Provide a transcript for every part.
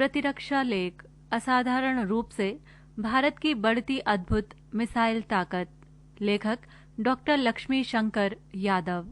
प्रतिरक्षा लेख, असाधारण रूप से भारत की बढ़ती अद्भुत मिसाइल ताकत। लेखक डॉक्टर लक्ष्मी शंकर यादव।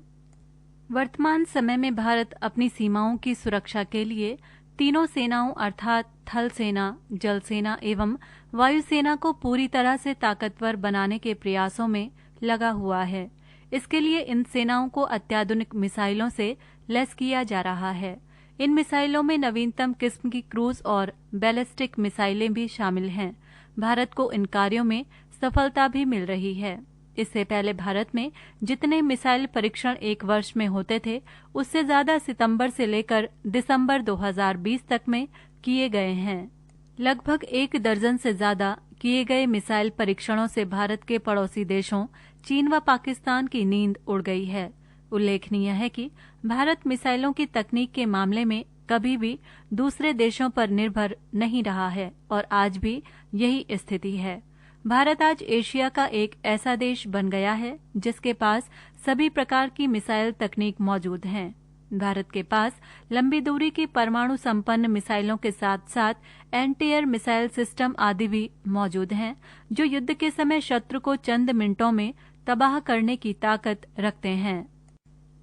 वर्तमान समय में भारत अपनी सीमाओं की सुरक्षा के लिए तीनों सेनाओं अर्थात थल सेना, जल सेना एवं वायुसेना को पूरी तरह से ताकतवर बनाने के प्रयासों में लगा हुआ है। इसके लिए इन सेनाओं को अत्याधुनिक मिसाइलों से लैस किया जा रहा है। इन मिसाइलों में नवीनतम किस्म की क्रूज और बैलिस्टिक मिसाइलें भी शामिल हैं। भारत को इन कार्यों में सफलता भी मिल रही है। इससे पहले भारत में जितने मिसाइल परीक्षण एक वर्ष में होते थे, उससे ज्यादा सितंबर से लेकर दिसंबर 2020 तक में किए गए हैं। लगभग 1 दर्जन से ज्यादा किए गए मिसाइल परीक्षणों से भारत के पड़ोसी देशों चीन व पाकिस्तान की नींद उड़ गई है। उल्लेखनीय है कि भारत मिसाइलों की तकनीक के मामले में कभी भी दूसरे देशों पर निर्भर नहीं रहा है और आज भी यही स्थिति है। भारत आज एशिया का एक ऐसा देश बन गया है जिसके पास सभी प्रकार की मिसाइल तकनीक मौजूद हैं। भारत के पास लंबी दूरी की परमाणु संपन्न मिसाइलों के साथ साथ एंटी एयर मिसाइल सिस्टम आदि भी मौजूद हैं, जो युद्ध के समय शत्रु को चंद मिनटों में तबाह करने की ताकत रखते हैं।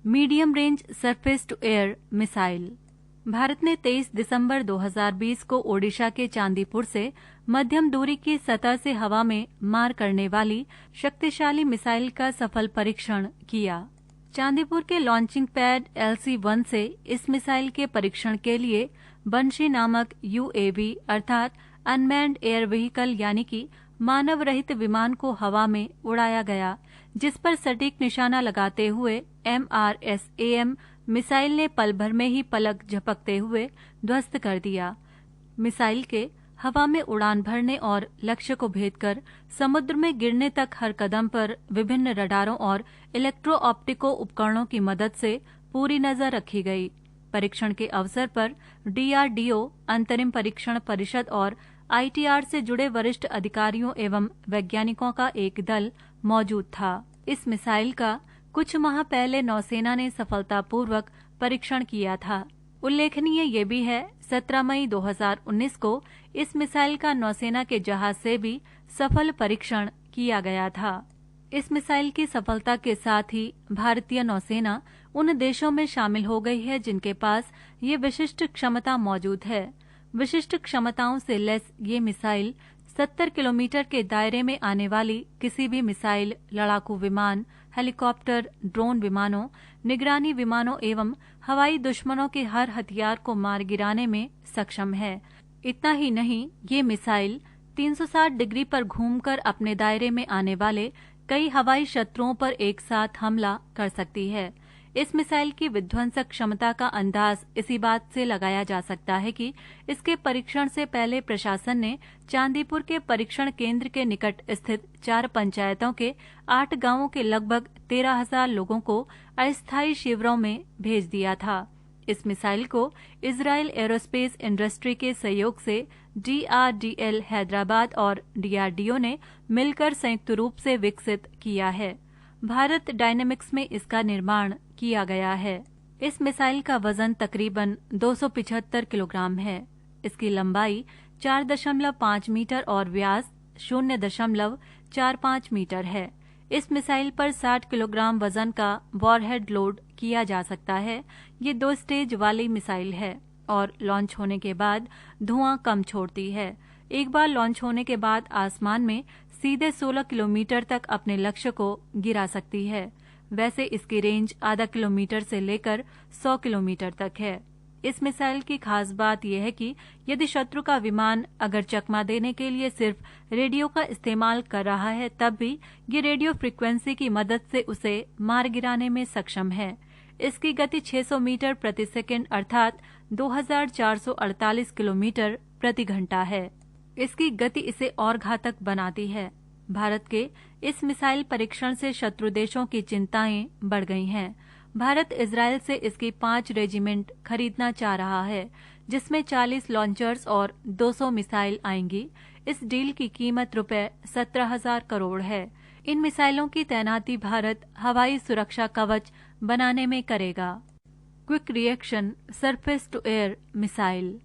Medium range surface to air missile. भारत ने 23 दिसंबर 2020 को ओडिशा के चांदीपुर से मध्यम दूरी की सतह से हवा में मार करने वाली शक्तिशाली मिसाइल का सफल परीक्षण किया। चांदीपुर के लॉन्चिंग पैड LC-1 से इस मिसाइल के परीक्षण के लिए बंशी नामक UAV अर्थात अनमैन्ड एयर व्हीकल यानी कि मानव रहित विमान को हवा में उड़ाया गया, जिस पर सटीक निशाना लगाते हुए MRSAM मिसाइल ने पल भर में ही पलक झपकते हुए ध्वस्त कर दिया। मिसाइल के हवा में उड़ान भरने और लक्ष्य को भेदकर समुद्र में गिरने तक हर कदम पर विभिन्न रडारों और इलेक्ट्रो ऑप्टिको उपकरणों की मदद से पूरी नजर रखी गई। परीक्षण के अवसर पर DRDO, अंतरिम परीक्षण परिषद और ITR से जुड़े वरिष्ठ अधिकारियों एवं वैज्ञानिकों का एक दल मौजूद था। इस मिसाइल का कुछ माह पहले नौसेना ने सफलतापूर्वक परीक्षण किया था। उल्लेखनीय ये भी है 17 मई 2019 को इस मिसाइल का नौसेना के जहाज से भी सफल परीक्षण किया गया था। इस मिसाइल की सफलता के साथ ही भारतीय नौसेना उन देशों में शामिल हो गई है जिनके पास ये विशिष्ट क्षमता मौजूद है। विशिष्ट क्षमताओं से लैस ये मिसाइल 70 किलोमीटर के दायरे में आने वाली किसी भी मिसाइल, लड़ाकू विमान, हेलीकॉप्टर, ड्रोन विमानों, निगरानी विमानों एवं हवाई दुश्मनों के हर हथियार को मार गिराने में सक्षम है। इतना ही नहीं, ये मिसाइल 360 डिग्री पर घूमकर अपने दायरे में आने वाले कई हवाई शत्रुओं पर एक साथ हमला कर सकती है। इस मिसाइल की विध्वंसक क्षमता का अंदाज इसी बात से लगाया जा सकता है कि इसके परीक्षण से पहले प्रशासन ने चांदीपुर के परीक्षण केंद्र के निकट स्थित 4 पंचायतों के 8 गांवों के लगभग 13,000 लोगों को अस्थायी शिविरों में भेज दिया था। इस मिसाइल को इजराइल एरोस्पेस इंडस्ट्री के सहयोग से DRDL हैदराबाद और DRDO ने मिलकर संयुक्त रूप से विकसित किया है। भारत डायनेमिक्स में इसका निर्माण किया गया है। इस मिसाइल का वजन तकरीबन 275 किलोग्राम है। इसकी लंबाई 4.5 मीटर और व्यास 0.45 मीटर है। इस मिसाइल पर 60 किलोग्राम वजन का वॉरहेड लोड किया जा सकता है। ये 2 स्टेज वाली मिसाइल है और लॉन्च होने के बाद धुआं कम छोड़ती है। एक बार लॉन्च होने के बाद आसमान में सीधे 16 किलोमीटर तक अपने लक्ष्य को गिरा सकती है। वैसे इसकी रेंज आधा किलोमीटर से लेकर 100 किलोमीटर तक है। इस मिसाइल की खास बात यह है कि यदि शत्रु का विमान अगर चकमा देने के लिए सिर्फ रेडियो का इस्तेमाल कर रहा है, तब भी ये रेडियो फ्रीक्वेंसी की मदद से उसे मार गिराने में सक्षम है। इसकी गति 600 मीटर प्रति सेकंड अर्थात 2448 किलोमीटर प्रति घंटा है। इसकी गति इसे और घातक बनाती है। भारत के इस मिसाइल परीक्षण से शत्रु देशों की चिंताएं बढ़ गई हैं। भारत इजराइल से इसकी 5 रेजिमेंट खरीदना चाह रहा है, जिसमें 40 लॉन्चर्स और 200 मिसाइल आएंगी। इस डील की कीमत रुपए 17,000 करोड़ है। इन मिसाइलों की तैनाती भारत हवाई सुरक्षा कवच बनाने में करेगा। Quick reaction surface to air missile.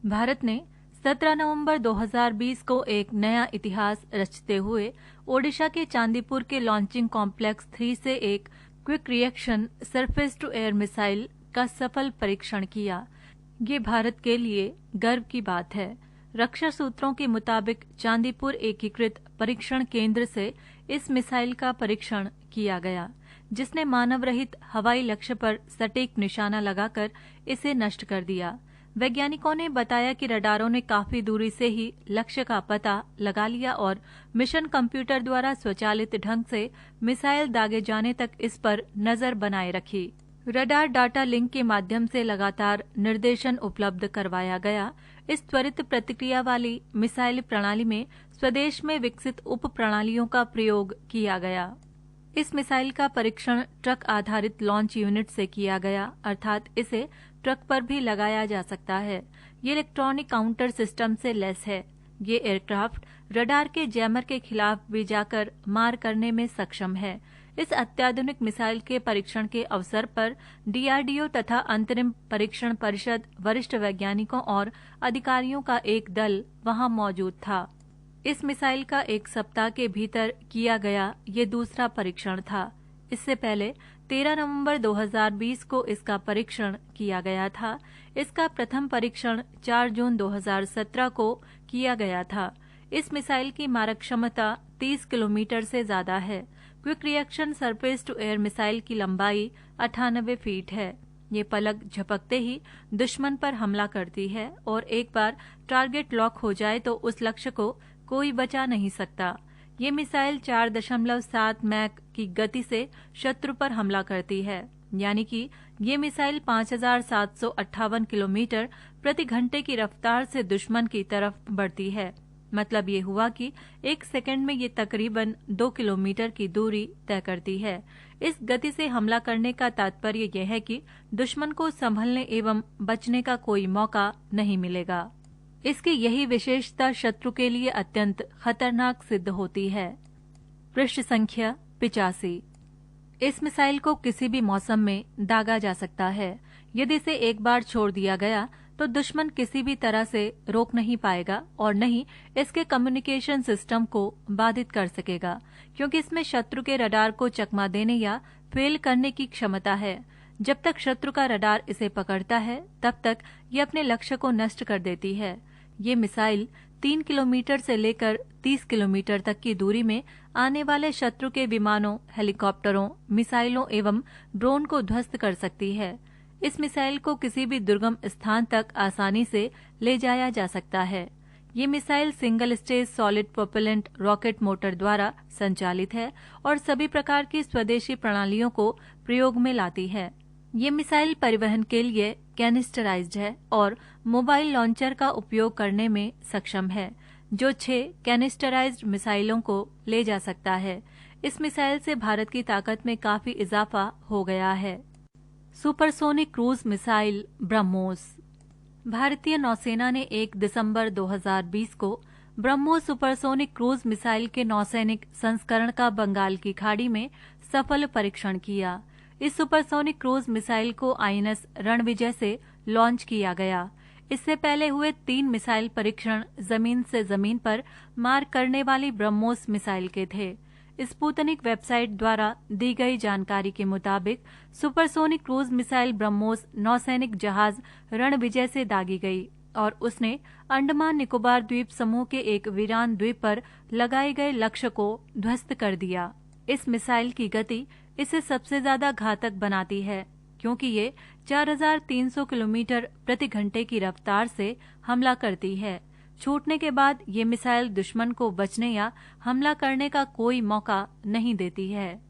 भारत ने 17 नवंबर 2020 को एक नया इतिहास रचते हुए ओडिशा के चांदीपुर के लॉन्चिंग कॉम्प्लेक्स 3 से एक quick reaction surface to air missile का सफल परीक्षण किया। ये भारत के लिए गर्व की बात है। रक्षा सूत्रों के मुताबिक चांदीपुर एकीकृत परीक्षण केंद्र से इस मिसाइल का परीक्षण किया गया, जिसने मानव रहित हवाई लक्ष्य पर सटीक निशाना लगाकर इसे नष्ट कर दिया। वैज्ञानिकों ने बताया कि रडारों ने काफी दूरी से ही लक्ष्य का पता लगा लिया और मिशन कंप्यूटर द्वारा स्वचालित ढंग से मिसाइल दागे जाने तक इस पर नजर बनाए रखी। रडार डाटा लिंक के माध्यम से लगातार निर्देशन उपलब्ध करवाया गया। इस त्वरित प्रतिक्रिया वाली मिसाइल प्रणाली में स्वदेश में विकसित उप प्रणालियों का प्रयोग किया गया। इस मिसाइल का परीक्षण ट्रक आधारित लॉन्च यूनिट से किया गया, अर्थात इसे ट्रक पर भी लगाया जा सकता है। ये इलेक्ट्रॉनिक काउंटर सिस्टम से लैस है। ये एयरक्राफ्ट रडार के जैमर के खिलाफ भी जाकर मार करने में सक्षम है। इस अत्याधुनिक मिसाइल के परीक्षण के अवसर पर डीआरडीओ तथा अंतरिम परीक्षण परिषद वरिष्ठ वैज्ञानिकों और अधिकारियों का एक दल वहां मौजूद था। इस मिसाइल का एक सप्ताह के भीतर किया गया ये दूसरा परीक्षण था। इससे पहले 13 नवंबर 2020 को इसका परीक्षण किया गया था। इसका प्रथम परीक्षण 4 जून 2017 को किया गया था। इस मिसाइल की मारक क्षमता 30 किलोमीटर से ज्यादा है। Quick reaction surface to air missile की लंबाई 98 फीट है। ये पलक झपकते ही दुश्मन पर हमला करती है और एक बार टारगेट लॉक हो जाए तो उस लक्ष्य को कोई बचा नहीं सकता। ये मिसाइल 4.7 मैक की गति से शत्रु पर हमला करती है, यानी कि ये मिसाइल 5758 किलोमीटर प्रति घंटे की रफ्तार से दुश्मन की तरफ बढ़ती है। मतलब ये हुआ कि 1 सेकंड में ये तकरीबन 2 किलोमीटर की दूरी तय करती है। इस गति से हमला करने का तात्पर्य यह है कि दुश्मन को संभलने एवं बचने का कोई मौका नहीं मिलेगा। इसकी यही विशेषता शत्रु के लिए अत्यंत खतरनाक सिद्ध होती है। पृष्ठ संख्या 85। इस मिसाइल को किसी भी मौसम में दागा जा सकता है। यदि इसे एक बार छोड़ दिया गया तो दुश्मन किसी भी तरह से रोक नहीं पाएगा और न ही इसके कम्युनिकेशन सिस्टम को बाधित कर सकेगा, क्योंकि इसमें शत्रु के रडार को चकमा देने या फेल करने की क्षमता है। जब तक शत्रु का रडार इसे पकड़ता है तब तक ये अपने लक्ष्य को नष्ट कर देती है। ये मिसाइल 3 किलोमीटर से लेकर 30 किलोमीटर तक की दूरी में आने वाले शत्रु के विमानों, हेलीकॉप्टरों, मिसाइलों एवं ड्रोन को ध्वस्त कर सकती है। इस मिसाइल को किसी भी दुर्गम स्थान तक आसानी से ले जाया जा सकता है। ये missile single stage solid propellant rocket motor द्वारा संचालित है और सभी प्रकार की स्वदेशी प्रणालियों को प्रयोग में लाती है। ये मिसाइल परिवहन के लिए कैनिस्टराइज्ड है और मोबाइल लॉन्चर का उपयोग करने में सक्षम है, जो 6 कैनिस्टराइज्ड मिसाइलों को ले जा सकता है। इस मिसाइल से भारत की ताकत में काफी इजाफा हो गया है। Supersonic cruise missile BrahMos. भारतीय नौसेना ने 1 दिसंबर 2020 को ब्रह्मोस सुपरसोनिक क्रूज मिसाइल के नौसैनिक संस्करण का बंगाल की खाड़ी में सफल परीक्षण किया। इस सुपरसोनिक क्रूज मिसाइल को आईएनएस रणविजय से लॉन्च किया गया। इससे पहले हुए 3 मिसाइल परीक्षण जमीन से जमीन पर मार करने वाली ब्रह्मोस मिसाइल के थे। स्पुतनिक वेबसाइट द्वारा दी गई जानकारी के मुताबिक सुपरसोनिक क्रूज मिसाइल ब्रह्मोस नौसैनिक जहाज रणविजय से दागी गई और उसने अंडमान निकोबार द्वीप समूह के एक वीरान द्वीप पर लगाए गए लक्ष्य को ध्वस्त कर दिया। इस मिसाइल की गति इसे सबसे ज्यादा घातक बनाती है, क्योंकि ये 4300 किलोमीटर प्रति घंटे की रफ्तार से हमला करती है। छूटने के बाद ये मिसाइल दुश्मन को बचने या हमला करने का कोई मौका नहीं देती है।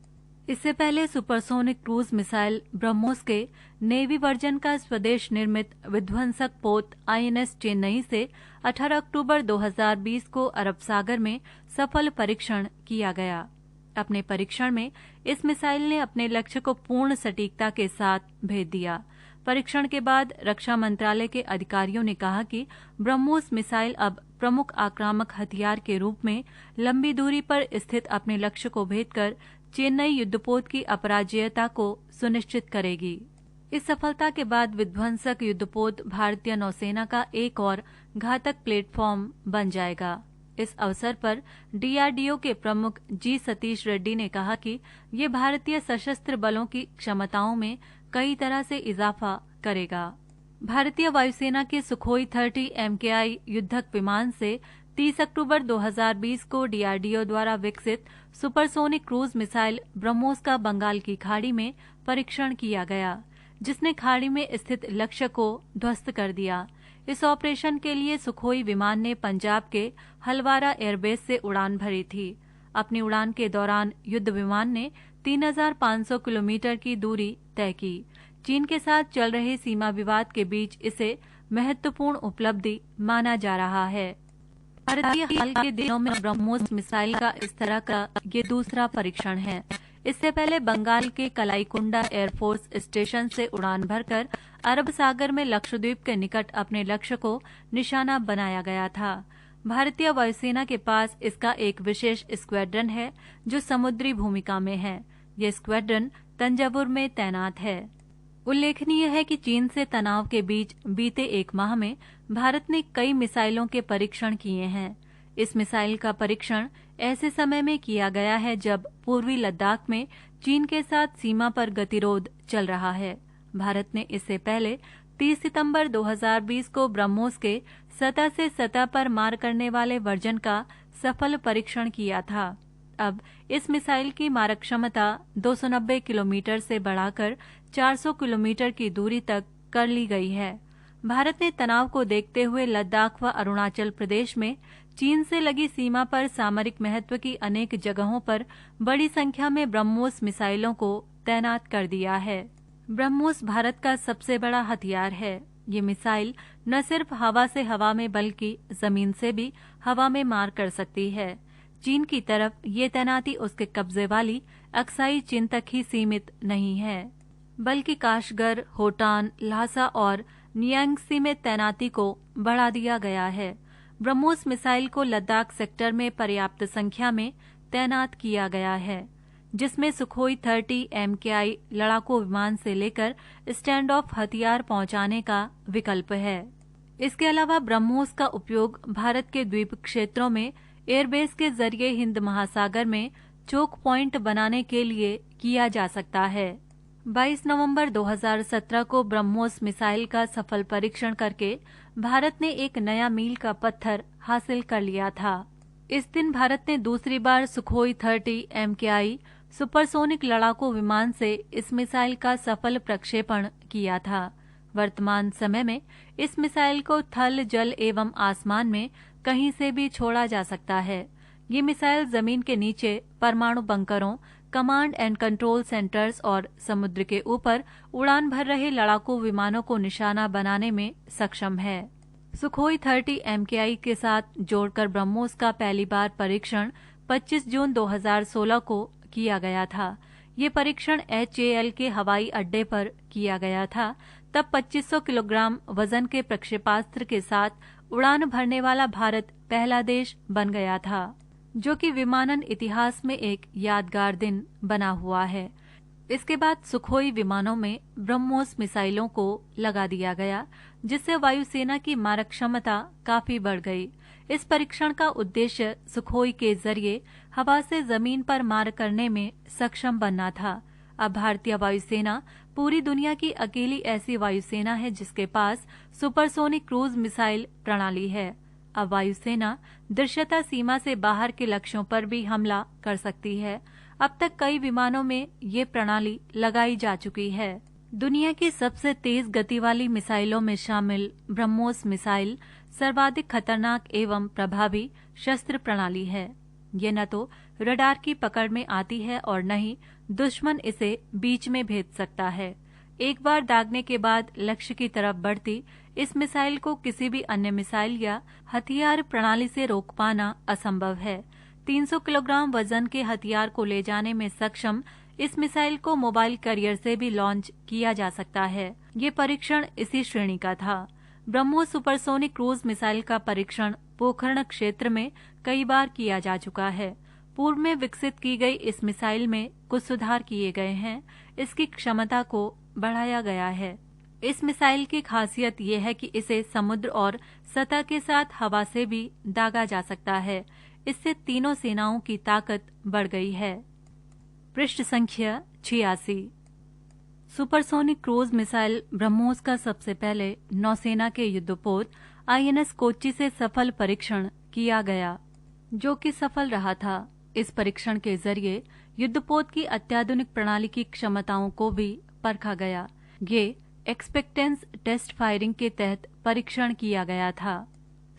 इससे पहले सुपरसोनिक क्रूज मिसाइल ब्रह्मोस के नेवी वर्जन का स्वदेश निर्मित विध्वंसक पोत आईएनएस चेन्नई से 18 अक्टूबर 2020 को अरब सागर में सफल परीक्षण किया गया। अपने परीक्षण में इस मिसाइल ने अपने लक्ष्य को पूर्ण सटीकता के साथ भेद दिया। परीक्षण के बाद रक्षा मंत्रालय के अधिकारियों ने कहा कि ब्रह्मोस मिसाइल अब प्रमुख आक्रामक हथियार के रूप में लंबी दूरी पर स्थित अपने लक्ष्य को भेदकर चेन्नई युद्धपोत की अपराजेयता को सुनिश्चित करेगी। इस सफलता के बाद विध्वंसक युद्धपोत भारतीय नौसेना का एक और घातक प्लेटफॉर्म बन जाएगा। इस अवसर पर डीआरडीओ के प्रमुख जी सतीश रेड्डी ने कहा कि ये भारतीय सशस्त्र बलों की क्षमताओं में कई तरह से इजाफा करेगा। भारतीय वायुसेना के सुखोई 30 MKI युद्धक विमान से 30 अक्टूबर 2020 को डीआरडीओ द्वारा विकसित सुपरसोनिक क्रूज मिसाइल ब्रह्मोस का बंगाल की खाड़ी में परीक्षण किया गया, जिसने खाड़ी में स्थित लक्ष्य को ध्वस्त कर दिया। इस ऑपरेशन के लिए सुखोई विमान ने पंजाब के हलवारा एयरबेस से उड़ान भरी थी। अपनी उड़ान के दौरान युद्ध विमान ने 3500 किलोमीटर की दूरी तय की। चीन के साथ चल रहे सीमा विवाद के बीच इसे महत्वपूर्ण उपलब्धि माना जा रहा है। भारतीय हाल के दिनों में ब्रह्मोस मिसाइल का इस तरह का ये दूसरा परीक्षण है। इससे पहले बंगाल के कलाईकुंडा एयरफोर्स स्टेशन से उड़ान भरकर अरब सागर में लक्षद्वीप के निकट अपने लक्ष्य को निशाना बनाया गया था। भारतीय वायुसेना के पास इसका एक विशेष स्क्वाड्रन है जो समुद्री भूमिका में है। ये स्क्वाड्रन तंजावुर में तैनात है। उल्लेखनीय है कि चीन से तनाव के बीच बीते एक माह में भारत ने कई मिसाइलों के परीक्षण किए हैं। इस मिसाइल का परीक्षण ऐसे समय में किया गया है जब पूर्वी लद्दाख में चीन के साथ सीमा पर गतिरोध चल रहा है। भारत ने इससे पहले 30 सितंबर 2020 को ब्रह्मोस के सतह से सतह पर मार करने वाले वर्जन का सफल परीक्षण किया था। अब इस मिसाइल की मारक क्षमता 290 किलोमीटर से बढ़ाकर 400 किलोमीटर की दूरी तक कर ली गई है। भारत ने तनाव को देखते हुए लद्दाख व अरुणाचल प्रदेश में चीन से लगी सीमा पर सामरिक महत्व की अनेक जगहों पर बड़ी संख्या में ब्रह्मोस मिसाइलों को तैनात कर दिया है। ब्रह्मोस भारत का सबसे बड़ा हथियार है। ये मिसाइल न सिर्फ हवा से हवा में बल्कि जमीन से भी हवा में मार कर सकती है। चीन की तरफ ये तैनाती उसके कब्जे वाली अक्साई चीन तक ही सीमित नहीं है, बल्कि काशगर, होटान, ल्हासा और नियांगसी में तैनाती को बढ़ा दिया गया है। ब्रह्मोस मिसाइल को लद्दाख सेक्टर में पर्याप्त संख्या में तैनात किया गया है, जिसमें सुखोई 30 MKI लड़ाकू विमान से लेकर स्टैंड ऑफ हथियार पहुंचाने का विकल्प है। इसके अलावा ब्रह्मोस का उपयोग भारत के द्वीप क्षेत्रों में एयरबेस के जरिए हिंद महासागर में चोक पॉइंट बनाने के लिए किया जा सकता है। 22 नवंबर 2017 को ब्रह्मोस मिसाइल का सफल परीक्षण करके भारत ने एक नया मील का पत्थर हासिल कर लिया था। इस दिन भारत ने दूसरी बार सुखोई 30 MKI सुपरसोनिक लड़ाकू विमान से इस मिसाइल का सफल प्रक्षेपण किया था। वर्तमान समय में इस मिसाइल को थल, जल एवं आसमान में कहीं से भी छोड़ा जा सकता है। ये मिसाइल जमीन के नीचे परमाणु बंकरों, कमांड एंड कंट्रोल सेंटर्स और समुद्र के ऊपर उड़ान भर रहे लड़ाकू विमानों को निशाना बनाने में सक्षम है। सुखोई 30 MKI के साथ जोड़कर ब्रह्मोस का पहली बार परीक्षण 25 जून 2016 को किया गया था। ये परीक्षण HAL के हवाई अड्डे पर किया गया था। तब 2500 किलोग्राम वजन के प्रक्षेपास्त्र के साथ उड़ान भरने वाला भारत पहला देश बन गया था, जो कि विमानन इतिहास में एक यादगार दिन बना हुआ है। इसके बाद सुखोई विमानों में ब्रह्मोस मिसाइलों को लगा दिया गया, जिससे वायुसेना की मारक क्षमता काफी बढ़ गई। इस परीक्षण का उद्देश्य सुखोई के जरिए हवा से जमीन पर मार करने में सक्षम बनना था। अब भारतीय वायुसेना पूरी दुनिया की अकेली ऐसी वायुसेना है जिसके पास सुपरसोनिक क्रूज मिसाइल प्रणाली है। अब वायुसेना दृश्यता सीमा से बाहर के लक्ष्यों पर भी हमला कर सकती है। अब तक कई विमानों में ये प्रणाली लगाई जा चुकी है। दुनिया की सबसे तेज गति वाली मिसाइलों में शामिल ब्रह्मोस मिसाइल सर्वाधिक खतरनाक एवं प्रभावी शस्त्र प्रणाली है। ये न तो रडार की पकड़ में आती है और न ही दुश्मन इसे बीच में भेज सकता है। एक बार दागने के बाद लक्ष्य की तरफ बढ़ती इस मिसाइल को किसी भी अन्य मिसाइल या हथियार प्रणाली से रोक पाना असंभव है। 300 किलोग्राम वजन के हथियार को ले जाने में सक्षम इस मिसाइल को मोबाइल कैरियर से भी लॉन्च किया जा सकता है। ये परीक्षण इसी श्रेणी का था। ब्रह्मोस सुपरसोनिक क्रूज मिसाइल का परीक्षण पोखरण क्षेत्र में कई बार किया जा चुका है। पूर्व में विकसित की गई इस मिसाइल में कुछ सुधार किए गए हैं। इसकी क्षमता को बढ़ाया गया है। इस मिसाइल की खासियत ये है कि इसे समुद्र और सतह के साथ हवा से भी दागा जा सकता है। इससे तीनों सेनाओं की ताकत बढ़ गई है। पृष्ठ संख्या 86। सुपरसोनिक क्रूज मिसाइल ब्रह्मोस का सबसे पहले नौसेना के युद्धपोत INS कोच्चि से सफल परीक्षण किया गया, जो कि सफल रहा था। इस परीक्षण के जरिए युद्धपोत की अत्याधुनिक प्रणाली की क्षमताओं को भी परखा गया। ये एक्सपेक्टेंस टेस्ट फायरिंग के तहत परीक्षण किया गया था।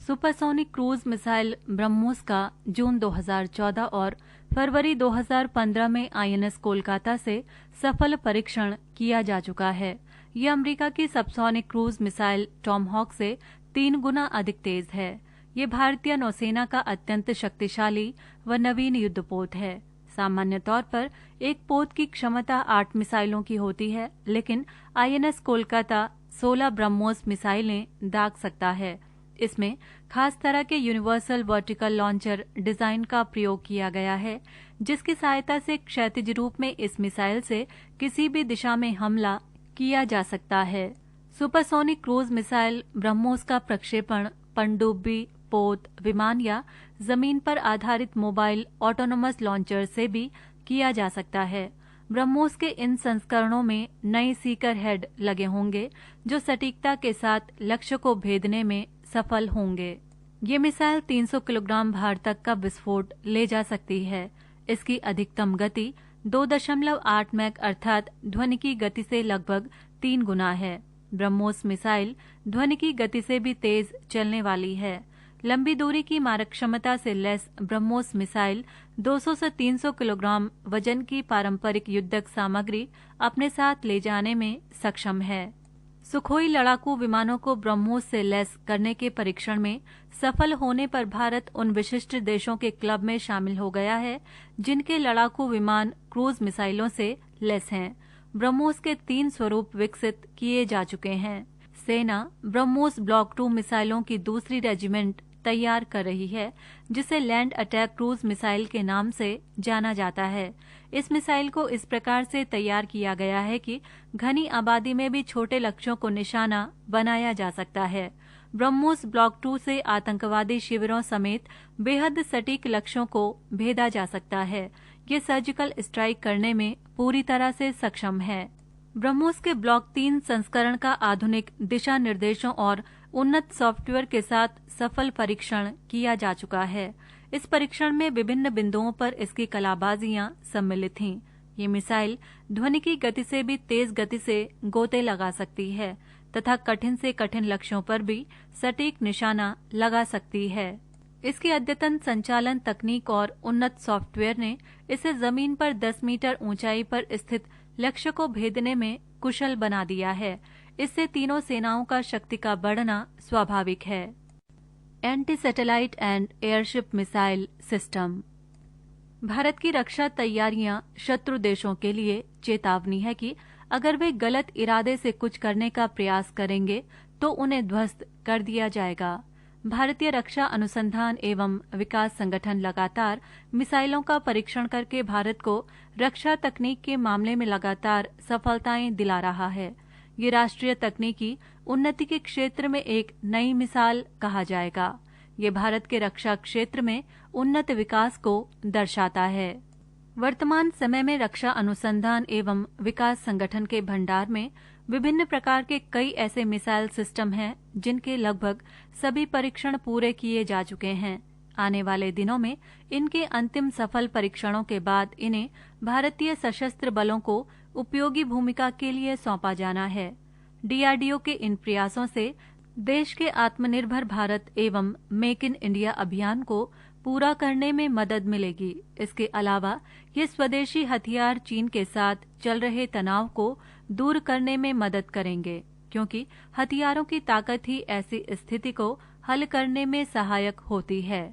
सुपरसोनिक क्रूज मिसाइल ब्रह्मोस का जून 2014 और फरवरी 2015 में INS कोलकाता से सफल परीक्षण किया जा चुका है। यह अमेरिका की सबसोनिक क्रूज मिसाइल टॉमहॉक से 3 गुना अधिक तेज है। ये भारतीय नौसेना का अत्यंत शक्तिशाली व नवीन युद्धपोत है। सामान्य तौर पर एक पोत की क्षमता 8 मिसाइलों की होती है, लेकिन INS कोलकाता 16 ब्रह्मोस मिसाइलें दाग सकता है। इसमें खास तरह के यूनिवर्सल वर्टिकल लॉन्चर डिजाइन का प्रयोग किया गया है, जिसकी सहायता से क्षैतिज रूप में इस मिसाइल से किसी भी दिशा में हमला किया जा सकता है। सुपरसोनिक क्रूज मिसाइल ब्रह्मोस का प्रक्षेपण पनडुब्बी, पोत, विमान या जमीन पर आधारित मोबाइल ऑटोनोमस लॉन्चर से भी किया जा सकता है। ब्रह्मोस के इन संस्करणों में नए सीकर हेड लगे होंगे, जो सटीकता के साथ लक्ष्य को भेदने में सफल होंगे। ये मिसाइल 300 किलोग्राम भार तक का विस्फोट ले जा सकती है। इसकी अधिकतम गति 2.8 मैक अर्थात ध्वनि की गति से लगभग 3 गुना है। ब्रह्मोस मिसाइल ध्वनि की गति से भी तेज चलने वाली है। लंबी दूरी की मारक क्षमता से लैस ब्रह्मोस मिसाइल 200 से 300 किलोग्राम वजन की पारंपरिक युद्धक सामग्री अपने साथ ले जाने में सक्षम है। सुखोई लड़ाकू विमानों को ब्रह्मोस से लैस करने के परीक्षण में सफल होने पर भारत उन विशिष्ट देशों के क्लब में शामिल हो गया है जिनके लड़ाकू विमान क्रूज मिसाइलों से लैस हैं। ब्रह्मोस के 3 स्वरूप विकसित किए जा चुके हैं। सेना ब्रह्मोस ब्लॉक 2 मिसाइलों की दूसरी रेजिमेंट तैयार कर रही है, जिसे लैंड अटैक क्रूज मिसाइल के नाम से जाना जाता है। इस मिसाइल को इस प्रकार से तैयार किया गया है कि घनी आबादी में भी छोटे लक्ष्यों को निशाना बनाया जा सकता है। ब्रह्मोस ब्लॉक 2 से आतंकवादी शिविरों समेत बेहद सटीक लक्ष्यों को भेदा जा सकता है। ये सर्जिकल स्ट्राइक करने में पूरी तरह से सक्षम है। ब्रह्मोस के ब्लॉक 3 संस्करण का आधुनिक दिशा निर्देशों और उन्नत सॉफ्टवेयर के साथ सफल परीक्षण किया जा चुका है। इस परीक्षण में विभिन्न बिंदुओं पर इसकी कलाबाजियां सम्मिलित थीं। ये मिसाइल ध्वनि की गति से भी तेज गति से गोते लगा सकती है तथा कठिन से कठिन लक्ष्यों पर भी सटीक निशाना लगा सकती है। इसकी अद्यतन संचालन तकनीक और उन्नत सॉफ्टवेयर ने इसे जमीन पर 10 मीटर ऊंचाई पर स्थित लक्ष्य को भेदने में कुशल बना दिया है। इससे तीनों सेनाओं का शक्ति का बढ़ना स्वाभाविक है। Anti satellite and airship missile system. Bharat की रक्षा तैयारियां शत्रु देशों के लिए चेतावनी है कि अगर वे गलत इरादे से कुछ करने का प्रयास करेंगे तो उन्हें ध्वस्त कर दिया जाएगा। भारतीय रक्षा अनुसंधान एवं विकास संगठन लगातार मिसाइलों का परीक्षण करके भारत को रक्षा तकनीक के मामले में लगातार सफलताएं दिला रहा है। ये राष्ट्रीय तकनीकी उन्नति के क्षेत्र में एक नई मिसाल कहा जाएगा। ये भारत के रक्षा क्षेत्र में उन्नत विकास को दर्शाता है। वर्तमान समय में रक्षा अनुसंधान एवं विकास संगठन के भंडार में विभिन्न प्रकार के कई ऐसे मिसाइल सिस्टम हैं जिनके लगभग सभी परीक्षण पूरे किए जा चुके हैं। आने वाले दिनों में इनके अंतिम सफल परीक्षणों के बाद इन्हें भारतीय सशस्त्र बलों को उपयोगी भूमिका के लिए सौंपा जाना है। DRDO के इन प्रयासों से देश के आत्मनिर्भर भारत एवं मेक इन इंडिया अभियान को पूरा करने में मदद मिलेगी। इसके अलावा ये स्वदेशी हथियार चीन के साथ चल रहे तनाव को दूर करने में मदद करेंगे, क्योंकि हथियारों की ताकत ही ऐसी स्थिति को हल करने में सहायक होती है।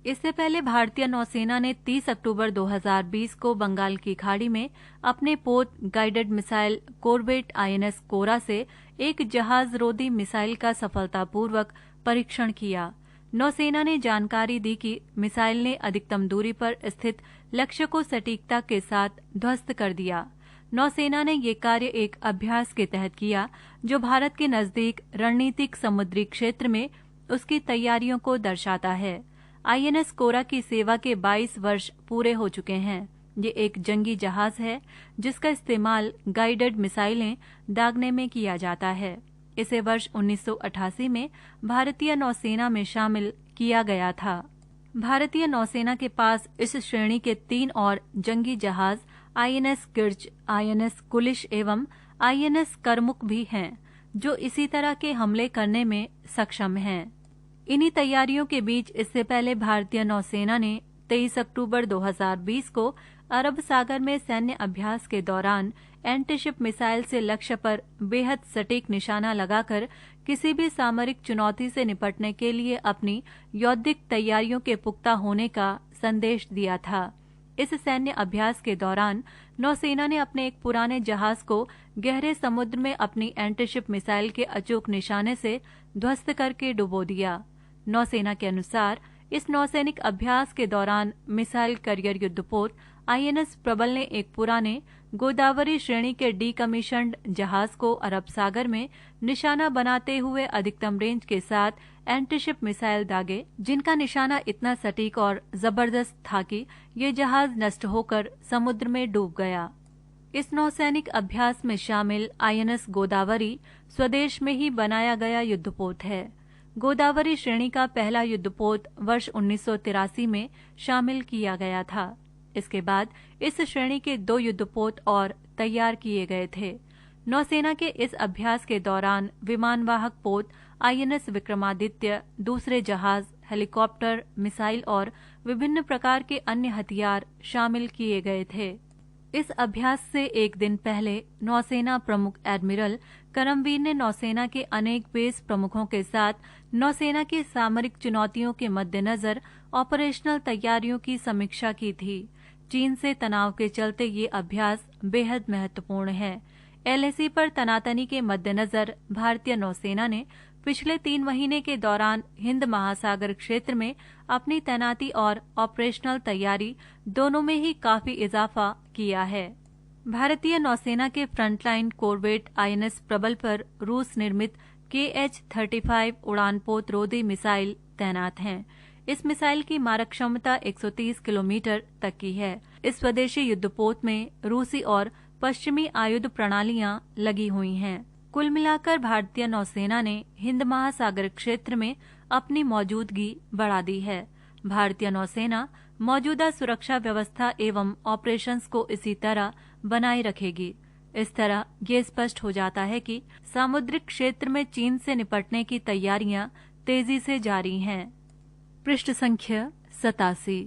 इससे पहले भारतीय नौसेना ने 30 अक्टूबर 2020 को बंगाल की खाड़ी में अपने पोत गाइडेड मिसाइल कॉर्वेट INS कोरा से एक जहाज रोधी मिसाइल का सफलतापूर्वक परीक्षण किया। नौसेना ने जानकारी दी कि मिसाइल ने अधिकतम दूरी पर स्थित लक्ष्य को सटीकता के साथ ध्वस्त कर दिया। नौसेना ने ये कार्य एक अभ्यास के तहत किया जो भारत के नजदीक रणनीतिक समुद्री क्षेत्र में उसकी तैयारियों को दर्शाता है। आईएनएस कोरा की सेवा के 22 वर्ष पूरे हो चुके हैं। ये एक जंगी जहाज है जिसका इस्तेमाल गाइडेड मिसाइलें दागने में किया जाता है। इसे वर्ष 1988 में भारतीय नौसेना में शामिल किया गया था। भारतीय नौसेना के पास इस श्रेणी के 3 और जंगी जहाज आईएनएस किर्च, आईएनएस कुलिश एवं आईएनएस करमुक भी हैं, जो इसी तरह के हमले करने में सक्षम हैं। इन्हीं तैयारियों के बीच इससे पहले भारतीय नौसेना ने 23 अक्टूबर 2020 को अरब सागर में सैन्य अभ्यास के दौरान एंटीशिप मिसाइल से लक्ष्य पर बेहद सटीक निशाना लगाकर किसी भी सामरिक चुनौती से निपटने के लिए अपनी यौद्धिक तैयारियों के पुख्ता होने का संदेश दिया था। इस सैन्य अभ्यास के दौरान नौसेना ने अपने एक पुराने जहाज को गहरे समुद्र में अपनी एंटीशिप मिसाइल के अचूक निशाने से ध्वस्त करके डुबो दिया। नौसेना के अनुसार इस नौसैनिक अभ्यास के दौरान मिसाइल करियर युद्धपोत आईएनएस प्रबल ने एक पुराने गोदावरी श्रेणी के डीकमीशन्ड जहाज को अरब सागर में निशाना बनाते हुए अधिकतम रेंज के साथ एंटीशिप मिसाइल दागे, जिनका निशाना इतना सटीक और जबरदस्त था कि ये जहाज नष्ट होकर समुद्र में डूब गया। इस नौसैनिक अभ्यास में शामिल आईएनएस गोदावरी स्वदेश में ही बनाया गया युद्धपोत है। गोदावरी श्रेणी का पहला युद्धपोत वर्ष 1983 में शामिल किया गया था। इसके बाद इस श्रेणी के 2 युद्धपोत और तैयार किए गए थे। नौसेना के इस अभ्यास के दौरान विमानवाहक पोत आईएनएस विक्रमादित्य, दूसरे जहाज, हेलीकॉप्टर, मिसाइल और विभिन्न प्रकार के अन्य हथियार शामिल किए गए थे। इस अभ्यास से एक दिन पहले नौसेना प्रमुख एडमिरल करमवीर ने नौसेना के अनेक बेस प्रमुखों के साथ नौसेना की सामरिक चुनौतियों के मद्देनजर ऑपरेशनल तैयारियों की समीक्षा की थी। चीन से तनाव के चलते ये अभ्यास बेहद महत्वपूर्ण है। एलएसी पर तनातनी के मद्देनजर भारतीय नौसेना ने पिछले 3 महीने के दौरान हिंद महासागर क्षेत्र में अपनी तैनाती और ऑपरेशनल तैयारी दोनों में ही काफी इजाफा किया है। भारतीय नौसेना के फ्रंटलाइन कोरवेट आईएनएस प्रबल पर रूस निर्मित KH-35 उड़ानपोत रोधी मिसाइल तैनात हैं। इस मिसाइल की मारक क्षमता 130 किलोमीटर तक की है। इस स्वदेशी युद्धपोत में रूसी और पश्चिमी आयुध प्रणालियां लगी हुई हैं। कुल मिलाकर भारतीय नौसेना ने हिंद महासागर क्षेत्र में अपनी मौजूदगी बढ़ा दी है। भारतीय नौसेना मौजूदा सुरक्षा व्यवस्था एवं ऑपरेशंस को इसी तरह बनाए रखेगी। इस तरह ये स्पष्ट हो जाता है कि सामुद्रिक क्षेत्र में चीन से निपटने की तैयारियां तेजी से जारी हैं। पृष्ठ संख्या 87।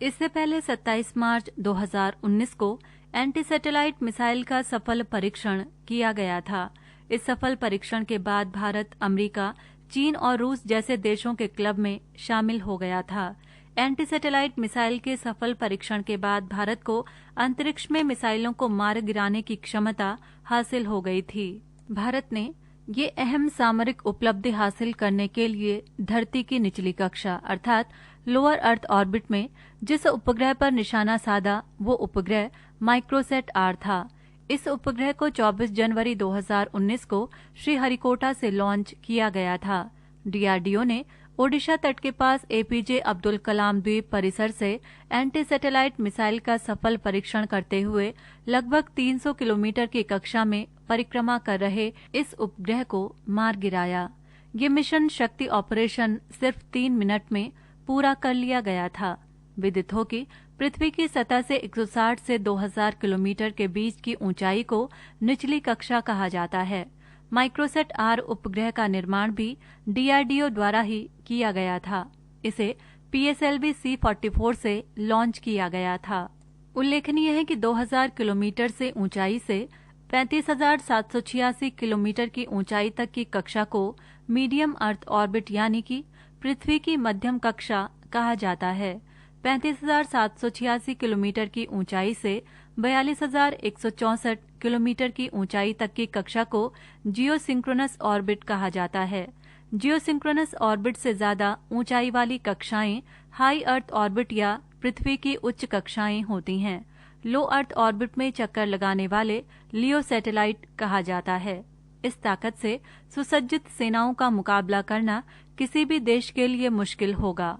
इससे पहले 27 मार्च 2019 को एंटी सैटेलाइट मिसाइल का सफल परीक्षण किया गया था। इस सफल परीक्षण के बाद भारत, अमेरिका, चीन और रूस जैसे देशों के क्लब में शामिल हो गया था। एंटी सैटेलाइट मिसाइल के सफल परीक्षण के बाद भारत को अंतरिक्ष में मिसाइलों को मार गिराने की क्षमता हासिल हो गई थी। भारत ने ये अहम सामरिक उपलब्धि हासिल करने के लिए धरती की निचली कक्षा अर्थात लोअर अर्थ ऑर्बिट में जिस उपग्रह पर निशाना साधा वो उपग्रह माइक्रोसैट आर था। इस उपग्रह को 24 जनवरी 2019 को श्रीहरिकोटा से लॉन्च किया गया था। डीआरडीओ ने ओडिशा तट के पास एपीजे अब्दुल कलाम द्वीप परिसर से एंटी सैटेलाइट मिसाइल का सफल परीक्षण करते हुए लगभग 300 किलोमीटर की कक्षा में परिक्रमा कर रहे इस उपग्रह को मार गिराया। ये मिशन शक्ति ऑपरेशन सिर्फ 3 मिनट में पूरा कर लिया गया था। विदित हो कि पृथ्वी की सतह से 160 से 2000 किलोमीटर के बीच की ऊंचाई को निचली कक्षा कहा जाता है। माइक्रोसैट आर उपग्रह का निर्माण भी डीआरडीओ द्वारा ही किया गया था। इसे PSLV C-44 से लॉन्च किया गया था। उल्लेखनीय है कि 2000 किलोमीटर से ऊंचाई से 35,786 किलोमीटर की ऊंचाई तक की कक्षा को मीडियम अर्थ ऑर्बिट यानी कि पृथ्वी की मध्यम कक्षा कहा जाता है। 35,786 किलोमीटर की ऊंचाई से 42,164 किलोमीटर की ऊंचाई तक की कक्षा को जियोसिंक्रोनस ऑर्बिट कहा जाता है। जियोसिंक्रोनस ऑर्बिट से ज्यादा ऊंचाई वाली कक्षाएं हाई अर्थ ऑर्बिट या पृथ्वी की उच्च कक्षाएं होती हैं। लो अर्थ ऑर्बिट में चक्कर लगाने वाले लियो सैटेलाइट कहा जाता है। इस ताकत से सुसज्जित सेनाओं का मुकाबला करना किसी भी देश के लिए मुश्किल होगा।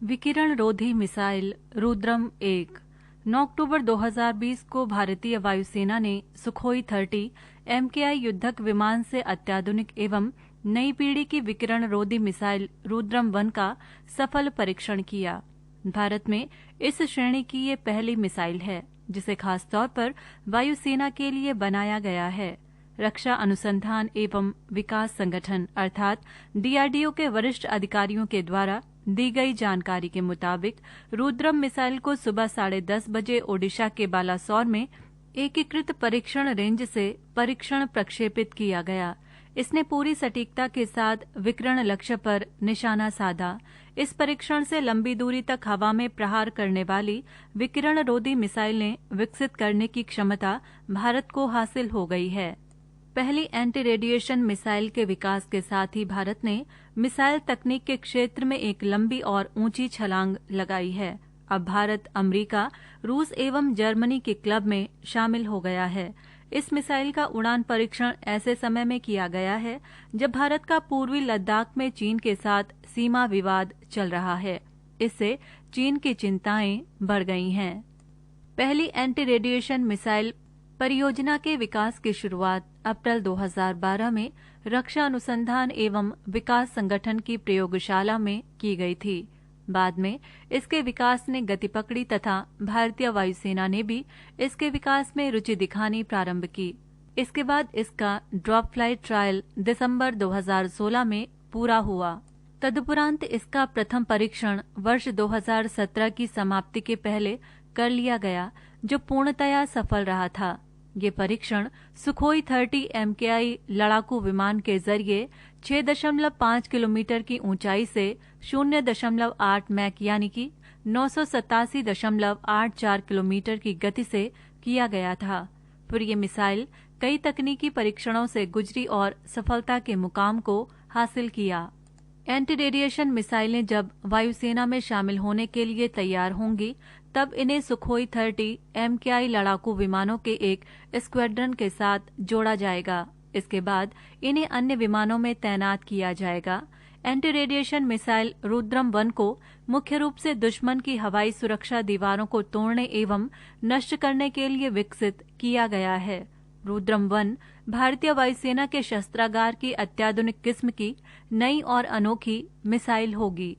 विकिरण रोधी मिसाइल रुद्रम 1। 9 अक्टूबर 2020 को भारतीय वायुसेना ने सुखोई 30 MKI युद्धक विमान से अत्याधुनिक एवं नई पीढ़ी की विकिरण रोधी मिसाइल रुद्रम 1 का सफल परीक्षण किया। भारत में इस श्रेणी की ये पहली मिसाइल है जिसे खासतौर पर वायुसेना के लिए बनाया गया है। रक्षा अनुसंधान एवं विकास संगठन अर्थात DRDO के वरिष्ठ अधिकारियों के द्वारा दी गई जानकारी के मुताबिक रुद्रम मिसाइल को सुबह 10:30 बजे ओडिशा के बालासोर में एकीकृत परीक्षण रेंज से परीक्षण प्रक्षेपित किया गया। इसने पूरी सटीकता के साथ विकिरण लक्ष्य पर निशाना साधा। इस परीक्षण से लंबी दूरी तक हवा में प्रहार करने वाली विकिरण रोधी मिसाइलें विकसित करने की क्षमता भारत को हासिल हो गई है। पहली एंटी रेडिएशन मिसाइल के विकास के साथ ही भारत ने मिसाइल तकनीक के क्षेत्र में एक लंबी और ऊंची छलांग लगाई है। अब भारत अमेरिका, रूस एवं जर्मनी के क्लब में शामिल हो गया है। इस मिसाइल का उड़ान परीक्षण ऐसे समय में किया गया है जब भारत का पूर्वी लद्दाख में चीन के साथ सीमा विवाद चल रहा है। इससे चीन की चिंताएं बढ़ गई हैं। पहली एंटी रेडिएशन मिसाइल परियोजना के विकास की शुरुआत अप्रैल 2012 में रक्षा अनुसंधान एवं विकास संगठन की प्रयोगशाला में की गई थी। बाद में इसके विकास ने गति पकड़ी तथा भारतीय वायुसेना ने भी इसके विकास में रुचि दिखानी प्रारंभ की। इसके बाद इसका ड्रॉप फ्लाइट ट्रायल दिसंबर 2016 में पूरा हुआ। तदुपरांत इसका प्रथम परीक्षण वर्ष 2017 की समाप्ति के पहले कर लिया गया, जो पूर्णतया सफल रहा था। ये परीक्षण सुखोई 30 MKI लड़ाकू विमान के जरिए 6.5 किलोमीटर की ऊंचाई से 0.8 मैक यानी कि 987.84 किलोमीटर की गति से किया गया था। फिर ये मिसाइल कई तकनीकी परीक्षणों से गुजरी और सफलता के मुकाम को हासिल किया। एंटी रेडिएशन मिसाइलें जब वायुसेना में शामिल होने के लिए तैयार होंगी, तब इन्हें सुखोई 30 MKI लड़ाकू विमानों के एक स्क्वाड्रन के साथ जोड़ा जाएगा। इसके बाद इन्हें अन्य विमानों में तैनात किया जाएगा। एंटी रेडिएशन मिसाइल रुद्रम 1 को मुख्य रूप से दुश्मन की हवाई सुरक्षा दीवारों को तोड़ने एवं नष्ट करने के लिए विकसित किया गया है। रुद्रम 1 भारतीय वायुसेना के शस्त्रागार की अत्याधुनिक किस्म की नई और अनोखी मिसाइल होगी।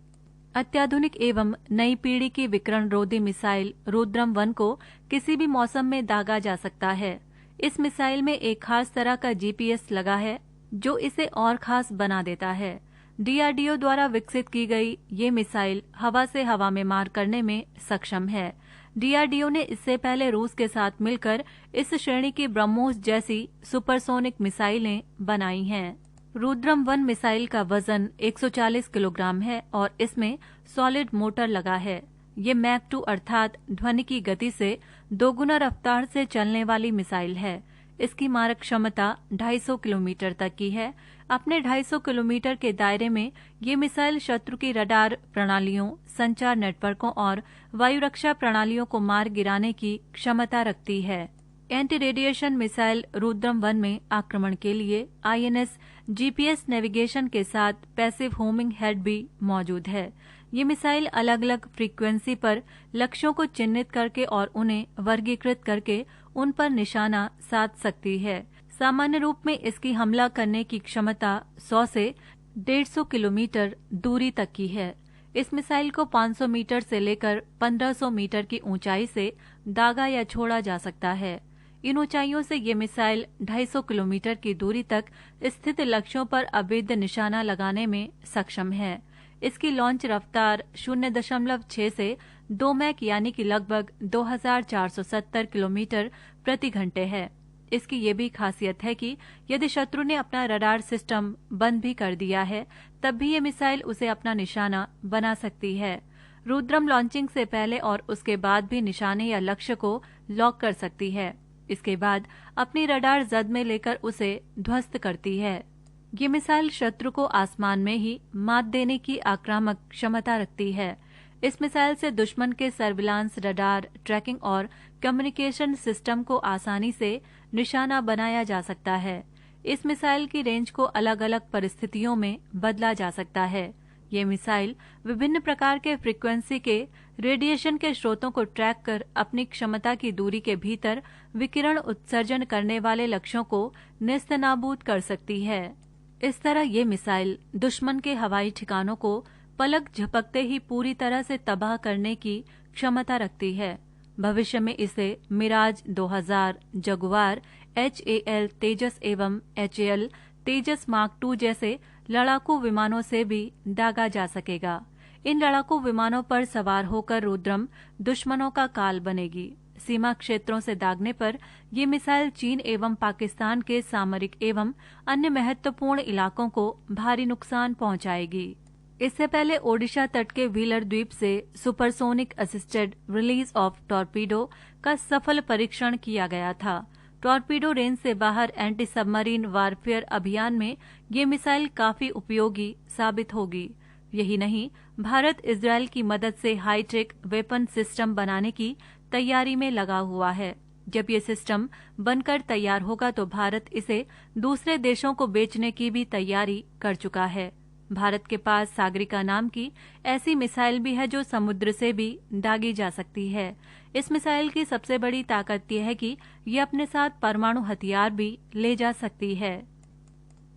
अत्याधुनिक एवं नई पीढ़ी की विकिरण रोधी मिसाइल रुद्रम 1 को किसी भी मौसम में दागा जा सकता है। इस मिसाइल में एक खास तरह का GPS लगा है जो इसे और खास बना देता है। DRDO द्वारा विकसित की गई ये मिसाइल हवा से हवा में मार करने में सक्षम है। DRDO ने इससे पहले रूस के साथ मिलकर इस श्रेणी की ब्रह्मोस जैसी सुपरसोनिक मिसाइलें बनाई हैं। रुद्रम 1 मिसाइल का वजन 140 किलोग्राम है और इसमें सॉलिड मोटर लगा है। ये मैक 2 अर्थात ध्वनि की गति से 2 गुना रफ्तार से चलने वाली मिसाइल है। इसकी मारक क्षमता 250 किलोमीटर तक की है। अपने 250 किलोमीटर के दायरे में ये मिसाइल शत्रु की रडार प्रणालियों, संचार नेटवर्कों और वायु रक्षा प्रणालियों को मार गिराने की क्षमता रखती है। एंटी रेडिएशन मिसाइल रुद्रम 1 में आक्रमण के लिए INS GPS नेविगेशन के साथ पैसिव होमिंग हेड भी मौजूद है। ये मिसाइल अलग अलग फ्रीक्वेंसी पर लक्ष्यों को चिन्हित करके और उन्हें वर्गीकृत करके उन पर निशाना साध सकती है। सामान्य रूप में इसकी हमला करने की क्षमता 100 से 150 किलोमीटर दूरी तक की है। इस मिसाइल को 500 मीटर से लेकर 1500 मीटर की ऊंचाई से दागा या छोड़ा जा सकता है। इन ऊंचाइयों से ये मिसाइल 250 किलोमीटर की दूरी तक स्थित लक्ष्यों पर अवैध निशाना लगाने में सक्षम है। इसकी लॉन्च रफ्तार 0.6 से 2 मैक यानी कि लगभग 2470 किलोमीटर प्रति घंटे है। इसकी ये भी खासियत है कि यदि शत्रु ने अपना रडार सिस्टम बंद भी कर दिया है, तब भी ये मिसाइल उसे अपना निशाना बना सकती है। रुद्रम लॉन्चिंग से पहले और उसके बाद भी निशाने या लक्ष्य को लॉक कर सकती है। इसके बाद अपनी रडार जद में लेकर उसे ध्वस्त करती है। ये मिसाइल शत्रु को आसमान में ही मात देने की आक्रामक क्षमता रखती है। इस मिसाइल से दुश्मन के सर्विलांस, रडार, ट्रैकिंग और कम्युनिकेशन सिस्टम को आसानी से निशाना बनाया जा सकता है। इस मिसाइल की रेंज को अलग अलग परिस्थितियों में बदला जा सकता है। ये मिसाइल विभिन्न प्रकार के फ्रीक्वेंसी के रेडिएशन के स्रोतों को ट्रैक कर अपनी क्षमता की दूरी के भीतर विकिरण उत्सर्जन करने वाले लक्ष्यों को नेस्तनाबूद कर सकती है। इस तरह ये मिसाइल दुश्मन के हवाई ठिकानों को पलक झपकते ही पूरी तरह से तबाह करने की क्षमता रखती है। भविष्य में इसे मिराज 2000, जगुआर, HAL तेजस एवं HAL तेजस मार्क II जैसे लड़ाकू विमानों से भी दागा जा सकेगा। इन लड़ाकू विमानों पर सवार होकर रुद्रम दुश्मनों का काल बनेगी। सीमा क्षेत्रों से दागने पर ये मिसाइल चीन एवं पाकिस्तान के सामरिक एवं अन्य महत्वपूर्ण इलाकों को भारी नुकसान पहुंचाएगी। इससे पहले ओडिशा तट के व्हीलर द्वीप से supersonic assisted release of torpedo का सफल परीक्षण किया गया था। टॉर्पीडो रेंज से बाहर एंटी सबमरीन वारफेयर अभियान में ये मिसाइल काफी उपयोगी साबित होगी। यही नहीं, भारत इजरायल की मदद से हाईटेक वेपन सिस्टम बनाने की तैयारी में लगा हुआ है। जब ये सिस्टम बनकर तैयार होगा तो भारत इसे दूसरे देशों को बेचने की भी तैयारी कर चुका है। भारत के पास सागरिका नाम की ऐसी मिसाइल भी है जो समुद्र से भी दागी जा सकती है। इस मिसाइल की सबसे बड़ी ताकत यह है कि ये अपने साथ परमाणु हथियार भी ले जा सकती है।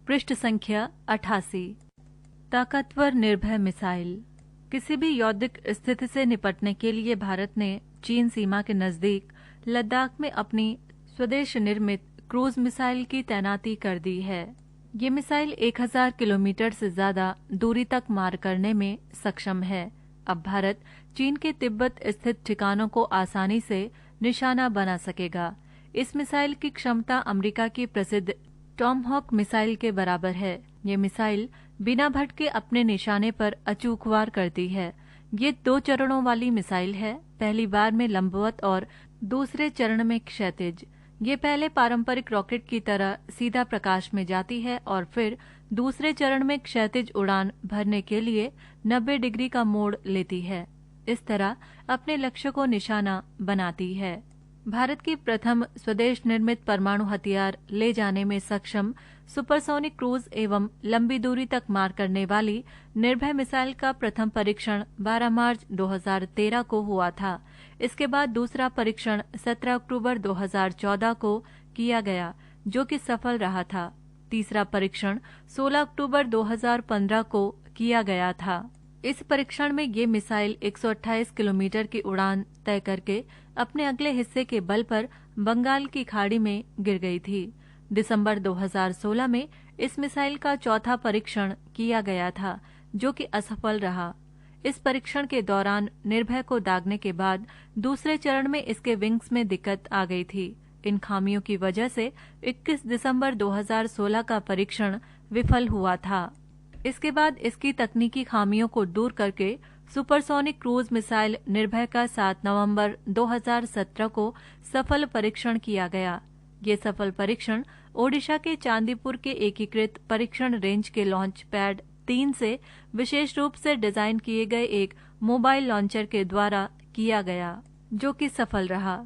पृष्ठ संख्या 88। ताकतवर निर्भय मिसाइल। किसी भी यौद्धिक स्थिति से निपटने के लिए भारत ने चीन सीमा के नजदीक लद्दाख में अपनी स्वदेश निर्मित क्रूज मिसाइल की तैनाती कर दी है। ये मिसाइल 1000 किलोमीटर से ज्यादा दूरी तक मार करने में सक्षम है। अब भारत चीन के तिब्बत स्थित ठिकानों को आसानी से निशाना बना सकेगा। इस मिसाइल की क्षमता अमेरिका की प्रसिद्ध टॉमहॉक मिसाइल के बराबर है। ये मिसाइल बिना भटके अपने निशाने पर अचूक वार करती है। ये 2 चरणों वाली मिसाइल है, पहली बार में लंबवत और दूसरे चरण में क्षैतिज। ये पहले पारंपरिक रॉकेट की तरह सीधा प्रकाश में जाती है और फिर दूसरे चरण में क्षैतिज उड़ान भरने के लिए 90 डिग्री का मोड़ लेती है। इस तरह अपने लक्ष्य को निशाना बनाती है। भारत की प्रथम स्वदेश निर्मित परमाणु हथियार ले जाने में सक्षम सुपरसोनिक क्रूज एवं लंबी दूरी तक मार करने वाली निर्भय मिसाइल का प्रथम परीक्षण 12 मार्च 2013 को हुआ था। इसके बाद दूसरा परीक्षण 17 अक्टूबर 2014 को किया गया, जो कि सफल रहा था। तीसरा परीक्षण 16 अक्टूबर 2015 को किया गया था। इस परीक्षण में ये मिसाइल 128 किलोमीटर की उड़ान तय करके अपने अगले हिस्से के बल पर बंगाल की खाड़ी में गिर गई थी। दिसंबर 2016 में इस मिसाइल का चौथा परीक्षण किया गया था, जो कि असफल रहा। इस परीक्षण के दौरान निर्भय को दागने के बाद दूसरे चरण में इसके विंग्स में दिक्कत आ गई थी। इन खामियों की वजह से 21 दिसंबर 2016 का परीक्षण विफल हुआ था। इसके बाद इसकी तकनीकी खामियों को दूर करके सुपरसोनिक क्रूज मिसाइल निर्भय का 7 नवंबर 2017 को सफल परीक्षण किया गया। ये सफल परीक्षण ओडिशा के चांदीपुर के एकीकृत परीक्षण रेंज के लॉन्च पैड 3 से विशेष रूप से डिजाइन किए गए एक मोबाइल लॉन्चर के द्वारा किया गया, जो कि सफल रहा।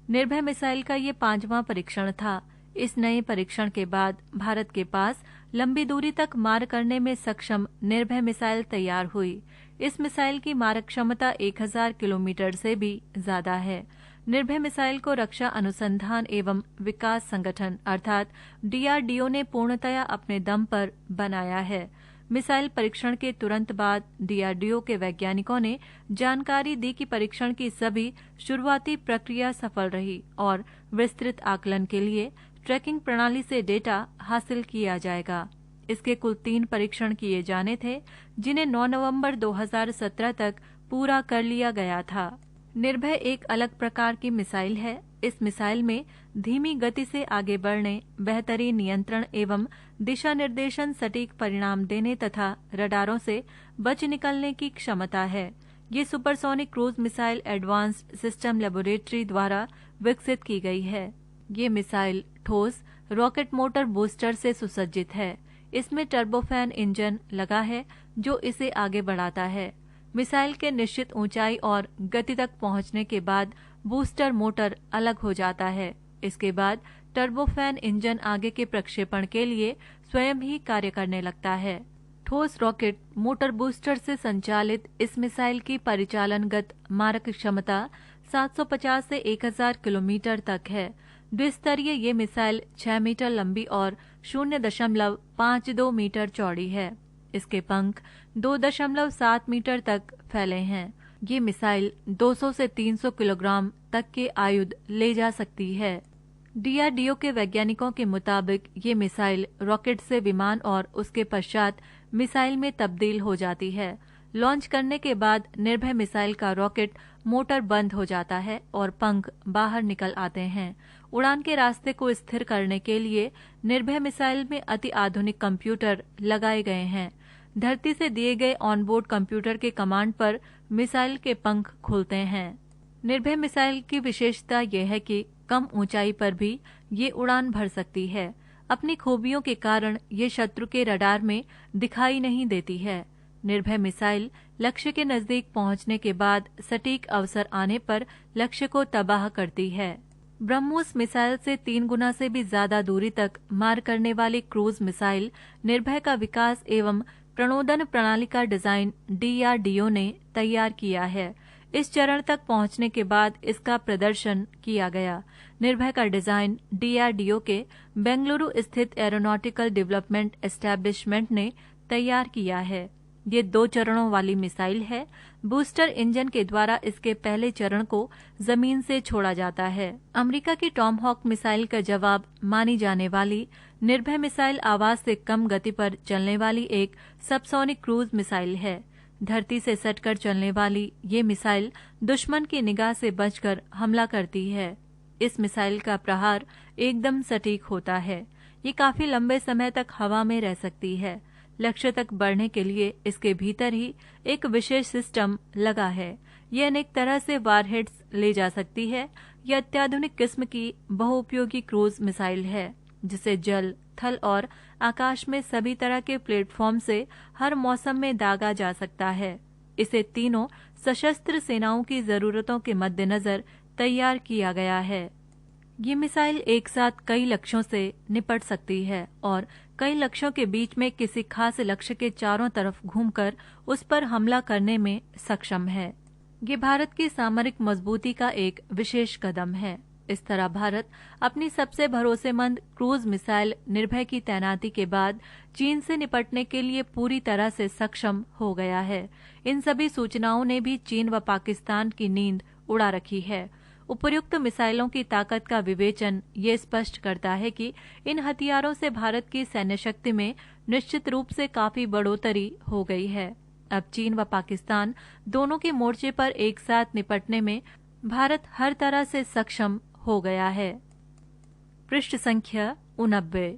निर्भय मिसाइल का ये 5वां परीक्षण था। इस नए परीक्षण के बाद भारत के पास लंबी दूरी तक मार करने में सक्षम निर्भय मिसाइल तैयार हुई। इस मिसाइल की मारक क्षमता 1000 किलोमीटर से भी ज्यादा है। निर्भय मिसाइल को रक्षा अनुसंधान एवं विकास संगठन अर्थात DRDO ने पूर्णतया अपने दम पर बनाया है। मिसाइल परीक्षण के तुरंत बाद DRDO के वैज्ञानिकों ने जानकारी दी कि परीक्षण की सभी शुरुआती प्रक्रिया सफल रही और विस्तृत आकलन के लिए ट्रैकिंग प्रणाली से डेटा हासिल किया जाएगा। इसके कुल 3 परीक्षण किए जाने थे, जिन्हें 9 नवंबर 2017 तक पूरा कर लिया गया था। निर्भय एक अलग प्रकार की मिसाइल है। इस मिसाइल में धीमी गति से आगे बढ़ने, बेहतरीन नियंत्रण एवं दिशा निर्देशन, सटीक परिणाम देने तथा रडारों से बच निकलने की क्षमता है। ये supersonic cruise missile advanced system laboratory द्वारा विकसित की गई है। ये मिसाइल ठोस रॉकेट मोटर बूस्टर से सुसज्जित है। इसमें टर्बोफैन इंजन लगा है, जो इसे आगे बढ़ाता है। मिसाइल के निश्चित ऊंचाई और गति तक पहुंचने के बाद बूस्टर मोटर अलग हो जाता है। इसके बाद टर्बोफैन इंजन आगे के प्रक्षेपण के लिए स्वयं ही कार्य करने लगता है। ठोस रॉकेट मोटर बूस्टर से संचालित इस मिसाइल की परिचालनगत मारक क्षमता 750 से 1000 किलोमीटर तक है। द्विस्तरीय ये मिसाइल 6 मीटर लंबी और 0.52 मीटर चौड़ी है। इसके पंख 2.7 मीटर तक फैले हैं। ये मिसाइल 200 से 300 किलोग्राम तक के आयुध ले जा सकती है। डीआरडीओ के वैज्ञानिकों के मुताबिक ये मिसाइल रॉकेट से विमान और उसके पश्चात मिसाइल में तब्दील हो जाती है। लॉन्च करने के बाद निर्भय मिसाइल का रॉकेट मोटर बंद हो जाता है और पंख बाहर निकल आते हैं। उड़ान के रास्ते को स्थिर करने के लिए निर्भय मिसाइल में अति आधुनिक कंप्यूटर लगाए गए हैं। धरती से दिए गए ऑनबोर्ड कंप्यूटर के कमांड पर मिसाइल के पंख खुलते हैं। निर्भय मिसाइल की विशेषता यह है कि कम ऊंचाई पर भी ये उड़ान भर सकती है। अपनी खूबियों के कारण ये शत्रु के रडार में दिखाई नहीं देती है। निर्भय मिसाइल लक्ष्य के नजदीक पहुंचने के बाद सटीक अवसर आने पर लक्ष्य को तबाह करती है। ब्रह्मोस मिसाइल से 3 गुना से भी ज्यादा दूरी तक मार करने वाली क्रूज मिसाइल निर्भय का विकास एवं प्रणोदन प्रणाली का डिजाइन डीआरडीओ ने तैयार किया है। इस चरण तक पहुंचने के बाद इसका प्रदर्शन किया गया। निर्भय का डिजाइन डीआरडीओ के बेंगलुरु स्थित एरोनॉटिकल डेवलपमेंट एस्टेब्लिशमेंट ने तैयार किया है। ये 2 चरणों वाली मिसाइल है। बूस्टर इंजन के द्वारा इसके पहले चरण को जमीन से छोड़ा जाता है। अमेरिका की टॉमहॉक मिसाइल का जवाब मानी जाने वाली निर्भय मिसाइल आवाज से कम गति पर चलने वाली एक सबसोनिक क्रूज मिसाइल है। धरती से सटकर चलने वाली ये मिसाइल दुश्मन की निगाह से बचकर हमला करती है। इस मिसाइल का प्रहार एकदम सटीक होता है। ये काफी लंबे समय तक हवा में रह सकती है। लक्ष्य तक बढ़ने के लिए इसके भीतर ही एक विशेष सिस्टम लगा है। ये अनेक तरह से वारहेड्स ले जा सकती है। यह अत्याधुनिक किस्म की बहुउपयोगी क्रूज मिसाइल है, जिसे जल, थल और आकाश में सभी तरह के प्लेटफॉर्म से हर मौसम में दागा जा सकता है। इसे तीनों सशस्त्र सेनाओं की जरूरतों के मद्देनजर तैयार किया गया है। ये मिसाइल एक साथ कई लक्ष्यों से निपट सकती है और कई लक्ष्यों के बीच में किसी खास लक्ष्य के चारों तरफ घूमकर उस पर हमला करने में सक्षम है। ये भारत की सामरिक मजबूती का एक विशेष कदम है। इस तरह भारत अपनी सबसे भरोसेमंद क्रूज मिसाइल निर्भय की तैनाती के बाद चीन से निपटने के लिए पूरी तरह से सक्षम हो गया है। इन सभी सूचनाओं ने भी चीन व पाकिस्तान की नींद उड़ा रखी है। उपर्युक्त मिसाइलों की ताकत का विवेचन ये स्पष्ट करता है कि इन हथियारों से भारत की सैन्य शक्ति में निश्चित रूप से काफी बढ़ोतरी हो गई है। अब चीन व पाकिस्तान दोनों के मोर्चे पर एक साथ निपटने में भारत हर तरह से सक्षम हो गया है। पृष्ठ संख्या 89।